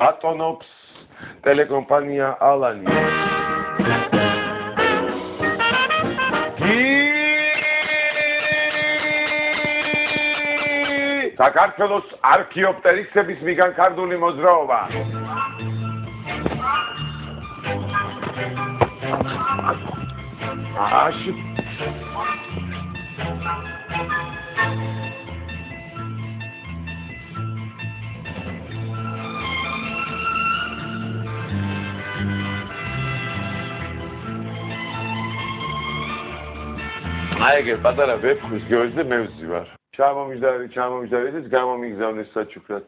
ატონობს ტელეკომპანია ალანი. საქართველოს არქეოპტერისების მიგანქარდული მოძრაობა. აიგე პატარა ვეფხვის გეოზე მე ვზივარ. ჩამომიჯდარი, ეს გამომიგზავნეს საჩუქრად.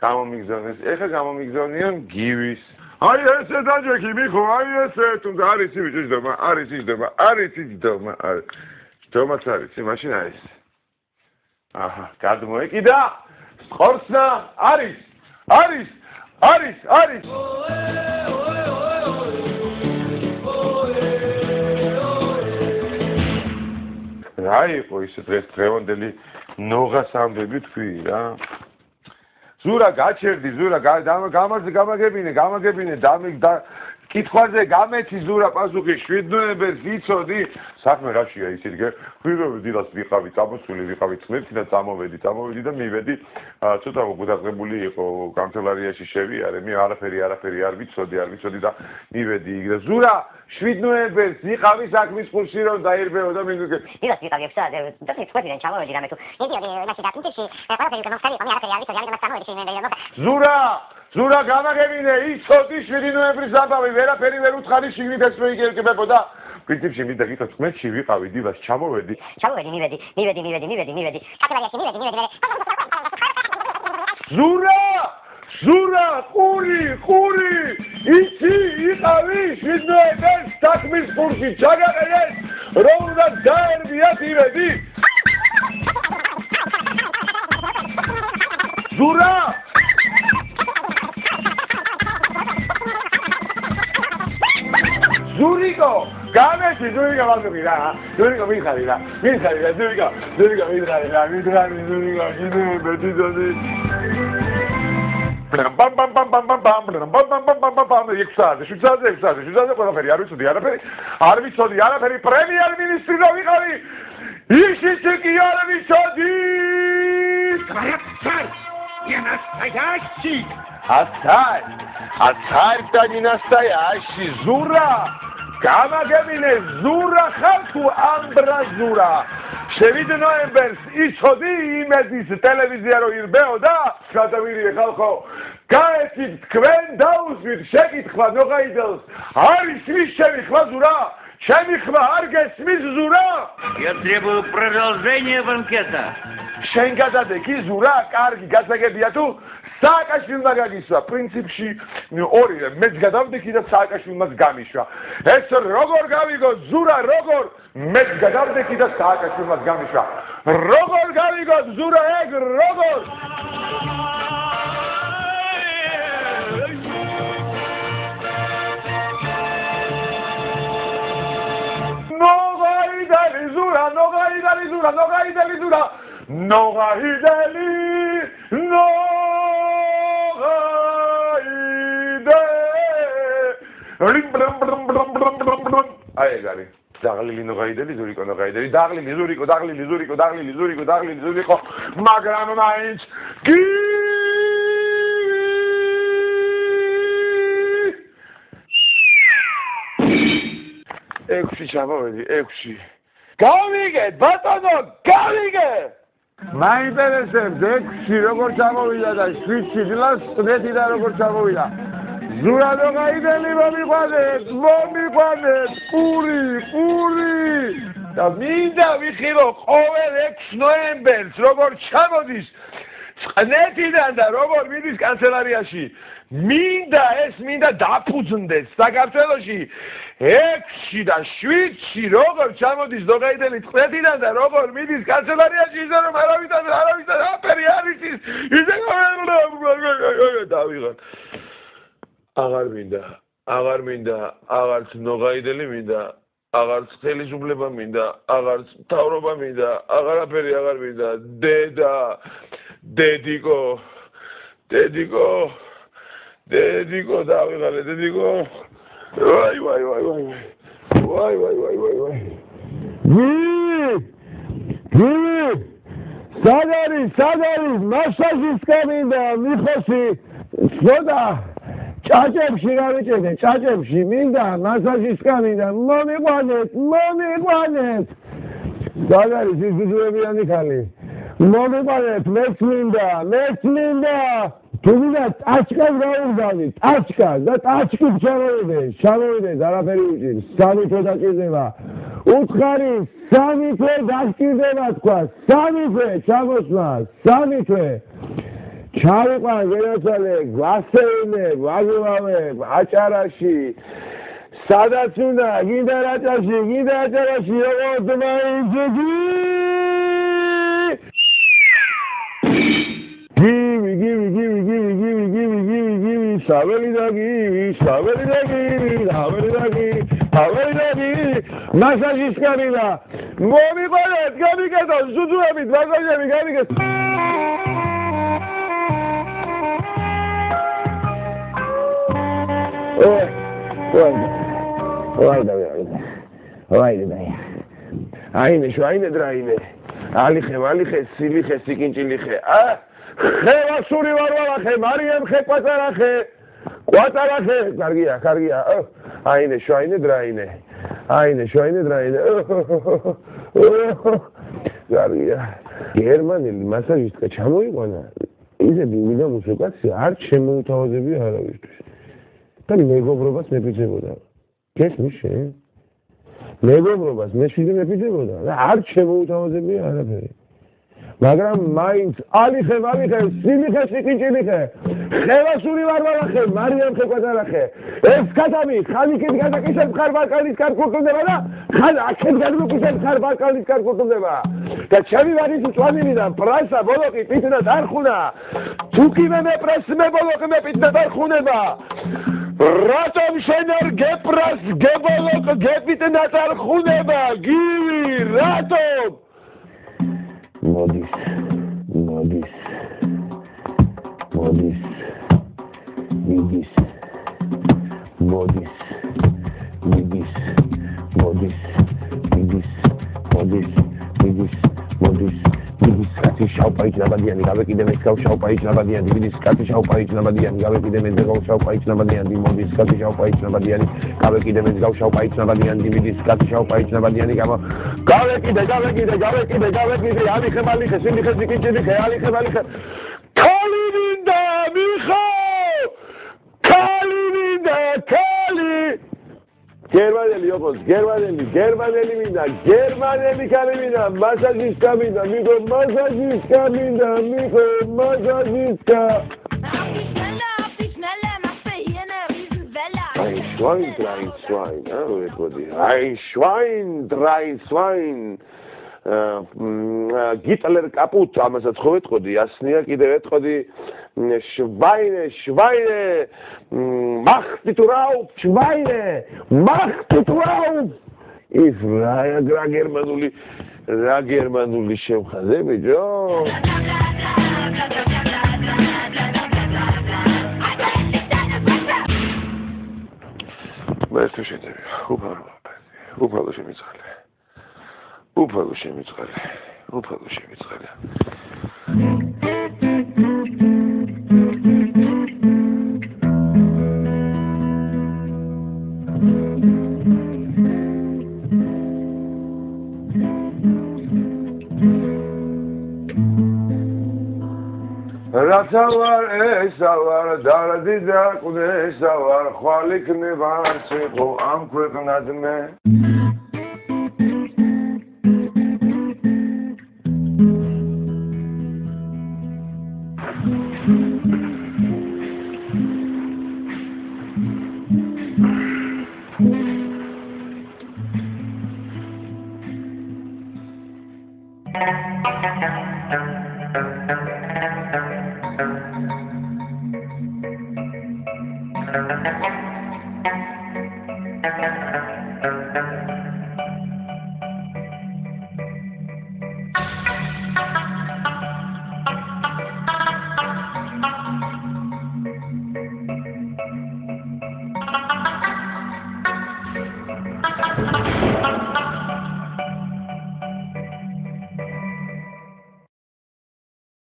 გამომიგზავნეს. ეხა გამომიგზავნიან გივის. აი ესე დაჯექი მიხო, აი ესე, თუმცა არის იცი ჯდომა, არის იჯდომა, არის იჯდომა, არის. ჯდომაც არის, მაშინ არის. აჰა, გადმოეკიდა. ხორცნა არის. რა იყო ისე დღევანდელი ნოღას ამბები თქვი რა. ზურა გაჩერდი, ზურა გამაგებინე, კითხვაზე გამეცი ზურა პასუხი 7 ნოემბერს იცოდი. საქმე რაშია ისეთ გე? ვიღები დილას ვიყავი, წამოსული ვიყავი წმერთი და წამოვედი და მივედი. ცოტა მოგუდაღებული იყო კანცელარიაში შევიარე, მე არაფერი არ ვიცოდი და მივედი იქ და ზურა 7 ნოემბერს ვიყავი საქმის კურსი რომ დაირბეო და მინდუქე. დილას ვიყავი 6 საათზე და წმერთიდან ჩამოვედი რამე თუ. მიდიოდი მაშინ დაკუნტში, ყველაფერი განვხარი იყო, მე არაფერი არ ვიცოდი, ამიტომ წამოვედი შეგნებია. ზურა გამაგებინე, იცოდი 7 ნოემბრის ამბავი, ვერაფერი ვერ უთხარი შიგნით ეს მოიგებებოდა. პრინციპში მინდა გითხრათ, წმერთში ვიყავი, დილას ჩამოვედი, მივედი. კანცელარიაში მივედი. ზურა, ყური, იცი, იყავი 7 ნოემბერს საქმის კურსი, ჩაგაყენეს, რომ უნდა დაერბიათ ივედი. ზურა ზურიკო, გამეჩი ზურიკო ვაგები რა. ზურიკო მიხარი რა. ზურიკო მიხარი რა. ყველაფერი არ ვიცოდი, პრემიერ მინისტრი და ვიყავი. ისიც კი არ ვიცოდი. Ацарь-то не настоящий, Зура! Გამაგებინე, ზურა ხარ თუ ამბრაზურა. 7 ნოემბერს იცოდი იმედის ტელევიზია რო ირბეო და გადავირიე ხალხო. გაეცით თქვენ დაუშვით შეკითხვა ნოღაიდელს. არის ვის ჩემი ხმა ზურა? ჩემი ხმა არ გესმის ზურა? Я требую продолжения банкета. შენ გადადექი ზურა, კარგი გასაგებია თუ სააკაშვილმა გაგისვა, პრინციპში ორივე, მეც გადავდექი და სააკაშვილმაც გამიშვა. ეს როგორ გავიგო ზურა, მეც გადავდექი და სააკაშვილმაც გამიშვა. როგორ გავიგო ზურა, როგორ? ნოღაიდელი ზურა. აი გარი დაღლილი ნოღაიდელი ზურიკო დაღლილი ზურიკო მაგრამ მაინც კი ექვსი ჩამოვედი გავიგეთ ბატონო გავიგეთ მაინტერესებს 6 როგორ ჩამოვიდა და 7 დილას წნეთიდან როგორ ჩამოვიდა ზურა ნოღაიდელი მომიყვანეთ პური და მინდა ვიხილო ყოველ 6 ნოემბერს როგორ ჩამოდის წნეთიდან და როგორ მიდის კანცელარიაში მინდა დაფუძნდეს საქართველოში 6 და 7 როგორ ჩამოდის ნოღაიდელი წნეთიდან და როგორ მიდის კანცელარიაში ისე რომ არავითარ აფერი არ იცის ისე დავიღან აღარ მინდა აღარც ნოღაიდელი მინდა აღარც ხელისუფლება მინდა აღარც მთავრობა მინდა აღარაფერი აღარ მინდა დედიკო დედიკო დავიღალე დედიკო ვაი სადარი მასაჟის კაბინა მიხოსი სოდა ჭაჭებში გავიჭედე ჭაჭებში მინდა მასაჟის კაბინა მომიყვანეთ სადარი სიზუძუებიანი ხალი მომიყვანეთ მეც მინდა თუმცა ტაჩკას გავუგზავნით ტაჩკას და ტაჩკით ჩამოვიდეს არაფერი უჭირს სამი თვე დაჭირდება უცხარი სამი თვე დაჭირდება თქვა სამი თვე ჩამოსვლა სამი თვე ჩავიყვან გეროცალე გვასეულე ვაგულავებ აჭარაში სადაც უნდა გინდა აჭარაში როგორც მაინცი Give, saveli da give, masajis kabila. Momi balet, gabigeto, zuzuabit, masajemi, gabigeto. Oi, Aine, shoaine draine. Aliche, siliche, sikinchiliche. ხევა სური ვარვალახე მარიამ ხე კვატარახე კარგია აინე შაინე დრაინე კარგია გერმანელი მასაჟისტკა ჩამოიყვანა ისები მინდა მუსიკაცია არ შემოუთავაზებია არავისთვის და მეგობრობას მეფიძებოდა გესმის შენ მეგობრობას მეშვიდე მეფიძებოდა და არ შემოუთავაზებია არაფერი მაგრამ მაინც ალიხე სილიხე სიკინჭილიხე ხევასური ვარვალახე მარიამ ხე კვატარახე ეს კატამი ხალიქით გადაკისებ ხარ ბალკანის კარკურტუნდება და ხალ აქეთ გადმოკისებ ხარ ბალკანის კარკურტუნდება და ჩემი ვარისი წვანილიდან პრასა ბოლოკი პიტნა დარხუნა თუკივე მე პრესმე ბოლოკი მე პიტნა დარხუნება რატომ შენ არ გეპრას გებოლოკ გეპიტნა დარხუნება გივი რატომ Modis, Kati šaupajič nabadījani, gavekidemēt kaut šaupajič nabadījani, vidis Kati šaupajič nabadījani, gavekidemēt kaut šaupajič nabadījani, modis Kati šaupajič nabadījani, gavekidemēt kaut šaupajič nabadījani, vidis Kati šaupajič nabadījani, gavekide, alixe malixe, silixe zikinčilixe, alixe malixe, Kalininda, Miho! Kalininda, Kali! Germaneli yokuz, Germaneli minda, Germaneli kalimina, masajiska minda, Miho masajiska minda, Miho masajiska. Ein Schwein, drei Schwein. Gitler kaput, ამასაც ხო ვეთყოდი, ასნია კიდევ ვეთყოდი Schweine, mach du rauf, Schweine, mach du rauf. ის რა გერმანული შემხაზები ჯო. მე ეს შეძები, უფალო შემიწყალე. უფალო შემიწყალე. Rasavar, esavar, dardi darkune, esavar, khalik nevar, seko am kweknadme. Thank you.